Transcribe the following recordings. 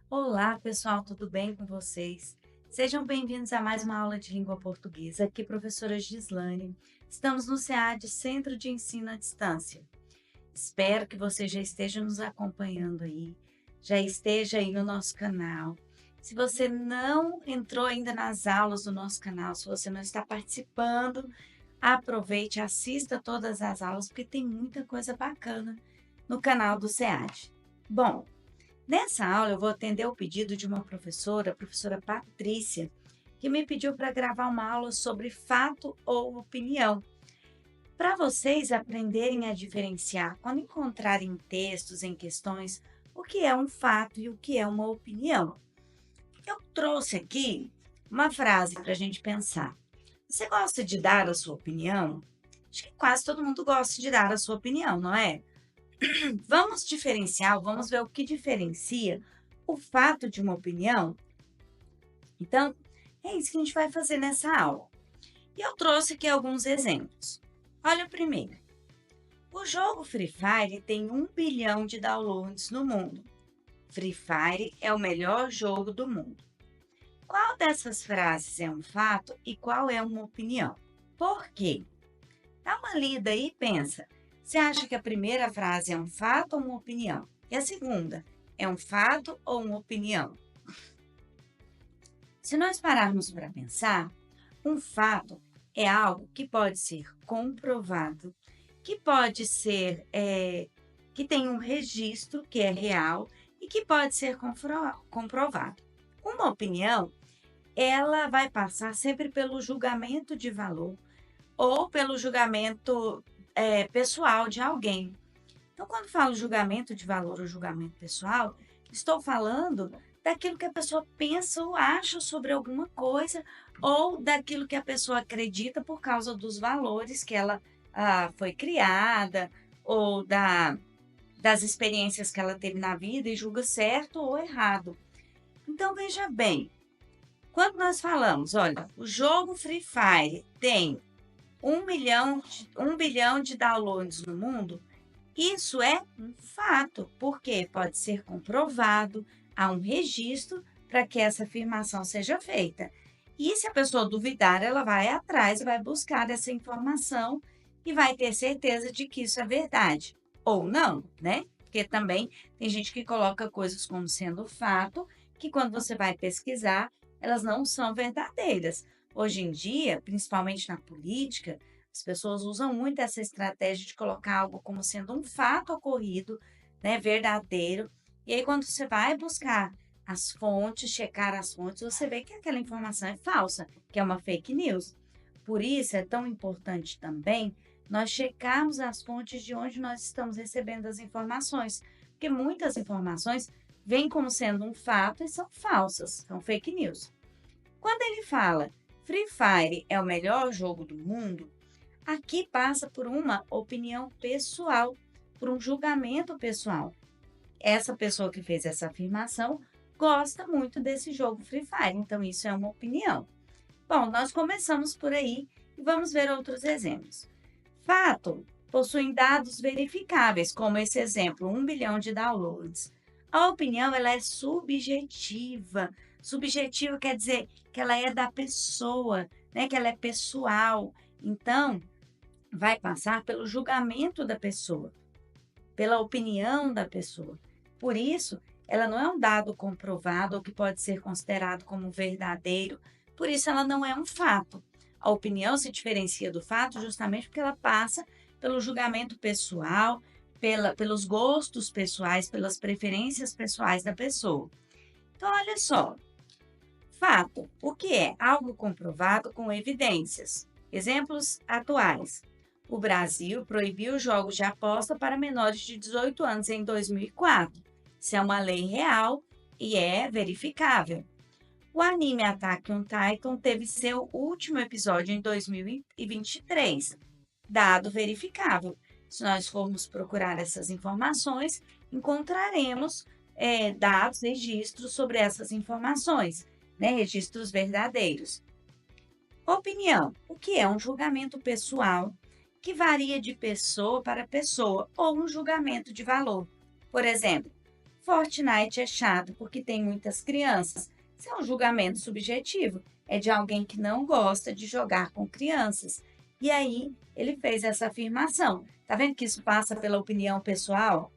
Olá, pessoal, tudo bem com vocês? Sejam bem-vindos a mais uma aula de língua portuguesa. Aqui, professora Gislane. Estamos no SEAD, Centro de Ensino à Distância. Espero que você já esteja nos acompanhando aí, já esteja aí no nosso canal. Se você não entrou ainda nas aulas do nosso canal, se você não está participando, aproveite, assista todas as aulas, porque tem muita coisa bacana no canal do SEAD. Bom, nessa aula, eu vou atender o pedido de uma professora, a professora Patrícia, que me pediu para gravar uma aula sobre fato ou opinião, para vocês aprenderem a diferenciar, quando encontrarem em textos, em questões, o que é um fato e o que é uma opinião. Eu trouxe aqui uma frase para a gente pensar. Você gosta de dar a sua opinião? Acho que quase todo mundo gosta de dar a sua opinião, não é? Vamos diferenciar, vamos ver o que diferencia o fato de uma opinião. Então, é isso que a gente vai fazer nessa aula. E eu trouxe aqui alguns exemplos. Olha o primeiro. O jogo Free Fire tem 1 bilhão de downloads no mundo. Free Fire é o melhor jogo do mundo. Qual dessas frases é um fato e qual é uma opinião? Por quê? Dá uma lida aí e pensa. Você acha que a primeira frase é um fato ou uma opinião? E a segunda, é um fato ou uma opinião? Se nós pararmos para pensar, um fato é algo que pode ser comprovado, que pode ser, que tem um registro que é real e que pode ser comprovado. Uma opinião, ela vai passar sempre pelo julgamento de valor ou pelo julgamento pessoal de alguém. Então, quando falo julgamento de valor ou julgamento pessoal, estou falando daquilo que a pessoa pensa ou acha sobre alguma coisa, ou daquilo que a pessoa acredita por causa dos valores que ela foi criada, ou das experiências que ela teve na vida e julga certo ou errado. Então, veja bem, quando nós falamos, olha, o jogo Free Fire tem 1 bilhão de downloads no mundo, isso é um fato, porque pode ser comprovado, há um registro para que essa afirmação seja feita. E se a pessoa duvidar, ela vai atrás, vai buscar essa informação e vai ter certeza de que isso é verdade. Ou não, né? Porque também tem gente que coloca coisas como sendo fato, que quando você vai pesquisar, elas não são verdadeiras. Hoje em dia, principalmente na política, as pessoas usam muito essa estratégia de colocar algo como sendo um fato ocorrido, né, verdadeiro. E aí, quando você vai buscar as fontes, checar as fontes, você vê que aquela informação é falsa, que é uma fake news. Por isso, é tão importante também nós checarmos as fontes de onde nós estamos recebendo as informações, porque muitas informações vêm como sendo um fato e são falsas, são fake news. Quando ele fala Free Fire é o melhor jogo do mundo, aqui passa por uma opinião pessoal, por um julgamento pessoal. Essa pessoa que fez essa afirmação gosta muito desse jogo Free Fire, então isso é uma opinião. Bom, nós começamos por aí e vamos ver outros exemplos. Fato possuem dados verificáveis, como esse exemplo, 1 bilhão de downloads. A opinião ela é subjetiva. Subjetiva quer dizer que ela é da pessoa, né? Que ela é pessoal. Então, vai passar pelo julgamento da pessoa, pela opinião da pessoa. Por isso, ela não é um dado comprovado ou que pode ser considerado como verdadeiro, por isso ela não é um fato. A opinião se diferencia do fato justamente porque ela passa pelo julgamento pessoal, pelos gostos pessoais, pelas preferências pessoais da pessoa. Então, olha só, fato, o que é? Algo comprovado com evidências. Exemplos atuais. O Brasil proibiu jogos de aposta para menores de 18 anos em 2004. Isso é uma lei real e é verificável. O anime Attack on Titan teve seu último episódio em 2023. Dado verificável. Se nós formos procurar essas informações, encontraremos dados, registros sobre essas informações, né? Registros verdadeiros. Opinião. O que é um julgamento pessoal que varia de pessoa para pessoa ou um julgamento de valor? Por exemplo, Fortnite é chato porque tem muitas crianças. Isso é um julgamento subjetivo. É de alguém que não gosta de jogar com crianças. E aí ele fez essa afirmação. Tá vendo que isso passa pela opinião pessoal?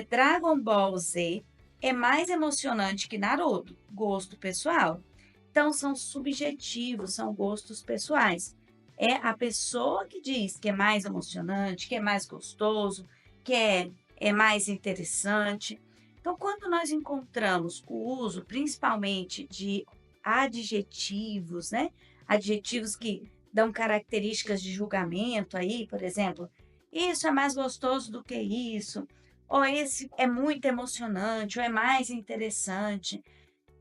Dragon Ball Z é mais emocionante que Naruto. Gosto pessoal. Então são subjetivos, são gostos pessoais. É a pessoa que diz que é mais emocionante, que é mais gostoso, que é mais interessante. Então, quando nós encontramos o uso, principalmente de adjetivos, né? Adjetivos que dão características de julgamento aí, por exemplo, isso é mais gostoso do que isso, ou esse é muito emocionante, ou é mais interessante.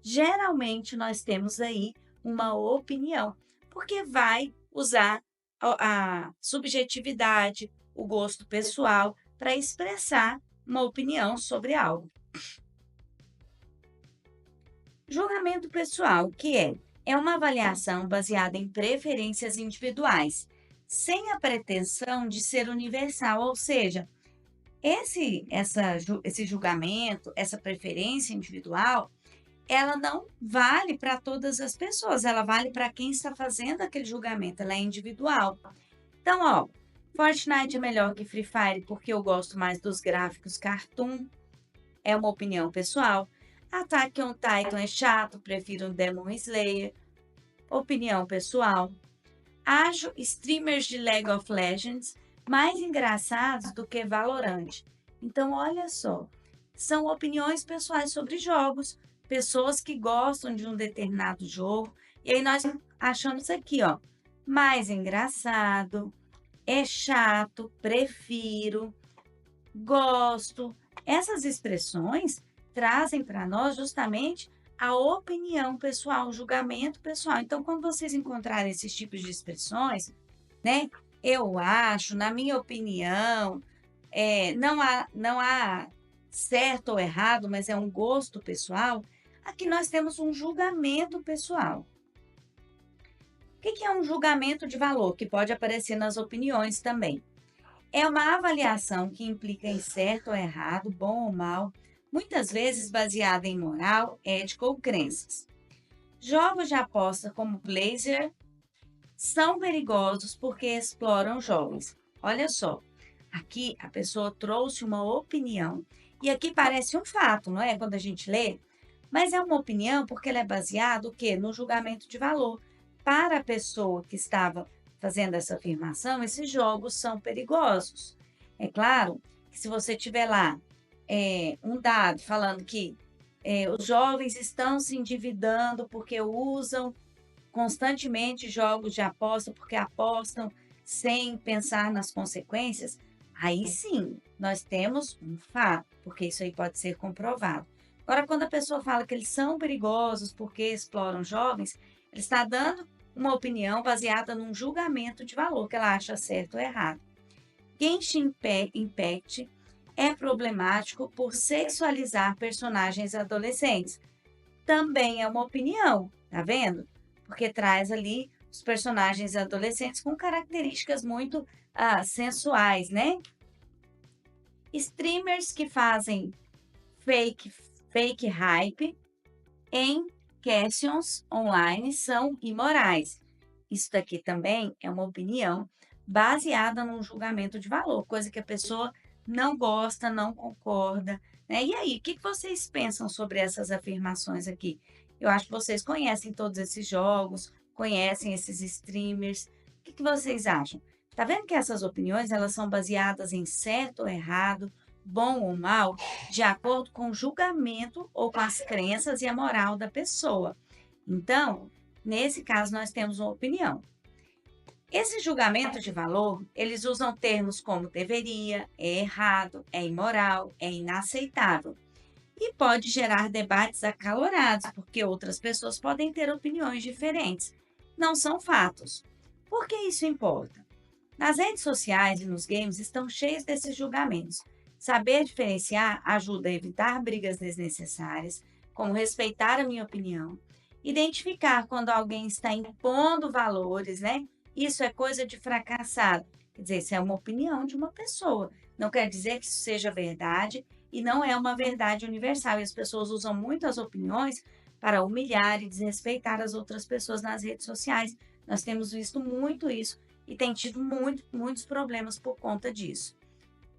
Geralmente nós temos aí uma opinião, porque vai usar a subjetividade, o gosto pessoal para expressar uma opinião sobre algo. Julgamento pessoal, que é uma avaliação baseada em preferências individuais, sem a pretensão de ser universal, ou seja, esse julgamento, essa preferência individual, ela não vale para todas as pessoas, ela vale para quem está fazendo aquele julgamento, ela é individual. Então, ó, Fortnite é melhor que Free Fire porque eu gosto mais dos gráficos cartoon, é uma opinião pessoal. Attack on Titan é chato, prefiro um Demon Slayer, opinião pessoal. Acho streamers de League of Legends mais engraçados do que Valorant. Então, olha só, são opiniões pessoais sobre jogos, pessoas que gostam de um determinado jogo, e aí nós achamos aqui, ó, mais engraçado, é chato, prefiro, gosto. Essas expressões trazem para nós justamente a opinião pessoal, o julgamento pessoal. Então, quando vocês encontrarem esses tipos de expressões, né? Eu acho, na minha opinião, não há certo ou errado, mas é um gosto pessoal. Aqui nós temos um julgamento pessoal. O que é um julgamento de valor? Que pode aparecer nas opiniões também. É uma avaliação que implica em certo ou errado, bom ou mal, muitas vezes baseada em moral, ética ou crenças. Jogos de aposta como Blazer são perigosos porque exploram jovens. Olha só, aqui a pessoa trouxe uma opinião e aqui parece um fato, não é? Quando a gente lê, mas é uma opinião porque ela é baseada o quê? No julgamento de valor. Para a pessoa que estava fazendo essa afirmação, esses jogos são perigosos. É claro que se você tiver lá um dado falando que os jovens estão se endividando porque usam constantemente jogos de aposta, porque apostam sem pensar nas consequências, aí sim nós temos um fato, porque isso aí pode ser comprovado. Agora, quando a pessoa fala que eles são perigosos porque exploram jovens, ele está dando uma opinião baseada num julgamento de valor que ela acha certo ou errado. Genshin Impact é problemático por sexualizar personagens adolescentes. Também é uma opinião, tá vendo? Porque traz ali os personagens adolescentes com características muito sensuais, né? Streamers que fazem fake hype em questions online são imorais. Isso daqui também é uma opinião baseada num julgamento de valor, coisa que a pessoa não gosta, não concorda, né? E aí, o que vocês pensam sobre essas afirmações aqui? Eu acho que vocês conhecem todos esses jogos, conhecem esses streamers. O que vocês acham? Tá vendo que essas opiniões elas são baseadas em certo ou errado, bom ou mal, de acordo com o julgamento ou com as crenças e a moral da pessoa. Então, nesse caso, nós temos uma opinião. Esse julgamento de valor, eles usam termos como deveria, é errado, é imoral, é inaceitável. E pode gerar debates acalorados, porque outras pessoas podem ter opiniões diferentes. Não são fatos. Por que isso importa? Nas redes sociais e nos games estão cheios desses julgamentos. Saber diferenciar ajuda a evitar brigas desnecessárias, como respeitar a minha opinião, identificar quando alguém está impondo valores, né? Isso é coisa de fracassado. Quer dizer, isso é uma opinião de uma pessoa. Não quer dizer que isso seja verdade e não é uma verdade universal. E as pessoas usam muito as opiniões para humilhar e desrespeitar as outras pessoas nas redes sociais. Nós temos visto muito isso e tem tido muitos problemas por conta disso.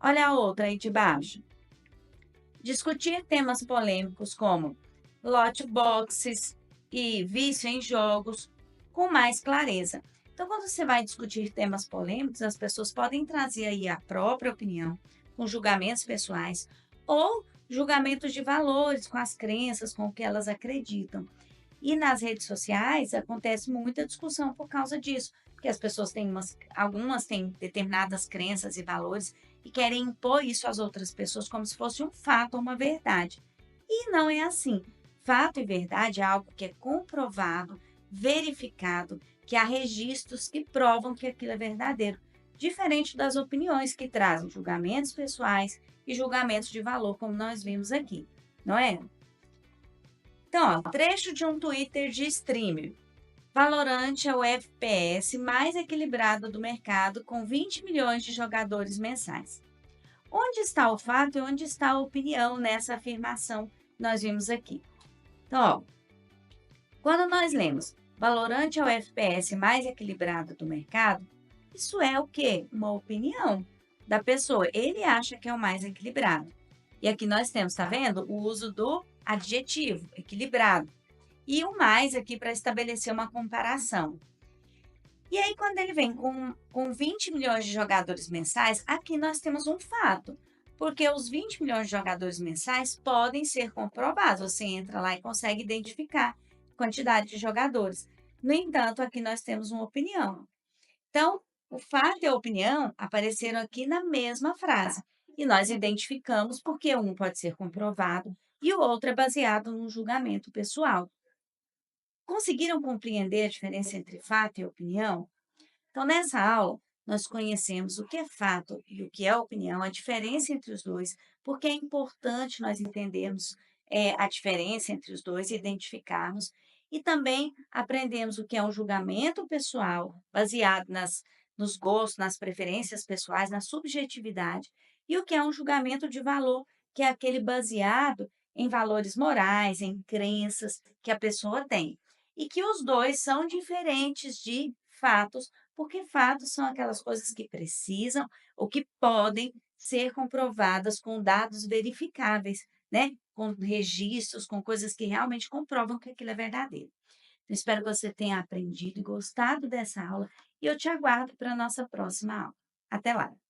Olha a outra aí de baixo. Discutir temas polêmicos como loot boxes e vício em jogos com mais clareza. Então, quando você vai discutir temas polêmicos, as pessoas podem trazer aí a própria opinião, com julgamentos pessoais ou julgamentos de valores, com as crenças, com o que elas acreditam. E nas redes sociais acontece muita discussão por causa disso, porque as pessoas têm algumas têm determinadas crenças e valores e querem impor isso às outras pessoas como se fosse um fato ou uma verdade. E não é assim. Fato e verdade é algo que é comprovado, verificado, que há registros que provam que aquilo é verdadeiro, diferente das opiniões que trazem julgamentos pessoais e julgamentos de valor, como nós vimos aqui, não é? Então, ó, trecho de um Twitter de streamer. Valorant é o FPS mais equilibrado do mercado, com 20 milhões de jogadores mensais. Onde está o fato e onde está a opinião nessa afirmação que nós vimos aqui? Então, ó, quando nós lemos Valorant é o FPS mais equilibrado do mercado, isso é o quê? Uma opinião da pessoa. Ele acha que é o mais equilibrado. E aqui nós temos, tá vendo? O uso do adjetivo, equilibrado. E o mais aqui para estabelecer uma comparação. E aí, quando ele vem com 20 milhões de jogadores mensais, aqui nós temos um fato. Porque os 20 milhões de jogadores mensais podem ser comprovados. Você entra lá e consegue identificar a quantidade de jogadores. No entanto, aqui nós temos uma opinião. Então, o fato e a opinião apareceram aqui na mesma frase. E nós identificamos porque um pode ser comprovado e o outro é baseado num julgamento pessoal. Conseguiram compreender a diferença entre fato e opinião? Então, nessa aula, nós conhecemos o que é fato e o que é opinião, a diferença entre os dois, porque é importante nós entendermos a diferença entre os dois e identificarmos. E também aprendemos o que é um julgamento pessoal, baseado nos gostos, nas preferências pessoais, na subjetividade, e o que é um julgamento de valor, que é aquele baseado em valores morais, em crenças que a pessoa tem. E que os dois são diferentes de fatos, porque fatos são aquelas coisas que precisam ou que podem ser comprovadas com dados verificáveis, né? Com registros, com coisas que realmente comprovam que aquilo é verdadeiro. Eu espero que você tenha aprendido e gostado dessa aula e eu te aguardo para a nossa próxima aula. Até lá!